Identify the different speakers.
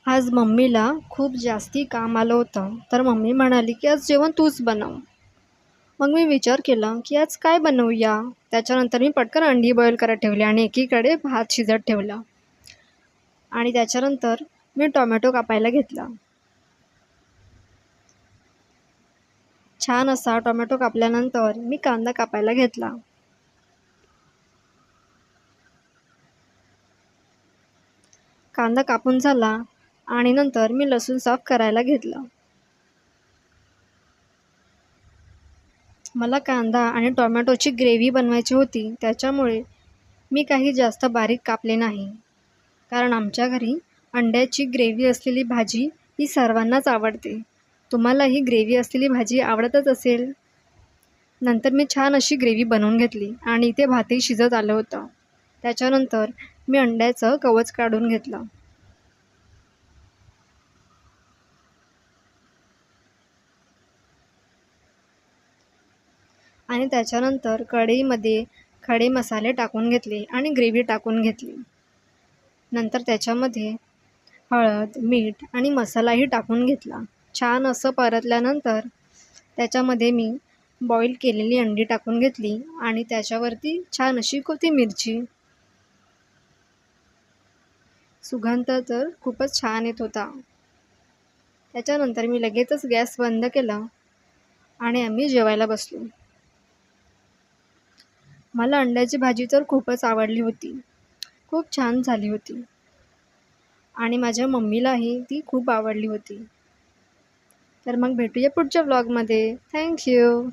Speaker 1: आज मम्मीला खूप जास्ती काम आलं होतं, तर मम्मी म्हणाली, की "आज जेवण तूच बनव." मग मी विचार केला, की आज काय बनवूया? त्याच्यानंतर मी पटकन अंडी बॉईल करत ठेवली आणि एकीकडे भात शिजत ठेवला आणि त्याच्यानंतर मी टोमॅटो कापायला घेतला. छान असा टोमॅटो कापल्यानंतर मी कांदा कापायला घेतला. कांदा कापून झाला आणि नंतर मी लसूण साफ करायला घेतला. मला कांदा आणि टोमॅटोची ग्रेव्ही बनवायची होती, त्याच्यामुळे मी काही जास्त बारीक कापले नाही. कारण आमच्या घरी अंड्याची ग्रेव्ही असलेली भाजी ही सर्वांनाच आवडते. तुम्हालाही ग्रेव्ही असलेली भाजी आवडतच असेल. नंतर मी छान अशी ग्रेव्ही बनवून घेतली आणि इथे भातही शिजत आलं होतं. त्याच्यानंतर मी अंड्याचं कवच काढून घेतलं आणि त्याच्यानंतर कढईमध्ये खडे मसाले टाकून घेतले आणि ग्रेव्ही टाकून घेतली. नंतर त्याच्यामध्ये हळद, मीठ आणि मसालाही टाकून घेतला. छान असं परतल्यानंतर त्याच्यामध्ये मी बॉईल केलेली अंडी टाकून घेतली आणि त्याच्यावरती छान अशी कोथिंबीरची सुगंध तर खूपच छान येत होता. त्याच्यानंतर मी लगेचच गॅस बंद केला आणि आम्ही जेवायला बसलो. मला अंड्याची भाजी तर खूपच आवडली होती. खूप छान झाली होती आणि माझ्या मम्मीलाही ती खूप आवडली होती. तर मग भेटूया पुढच्या व्लॉगमध्ये. Thank you.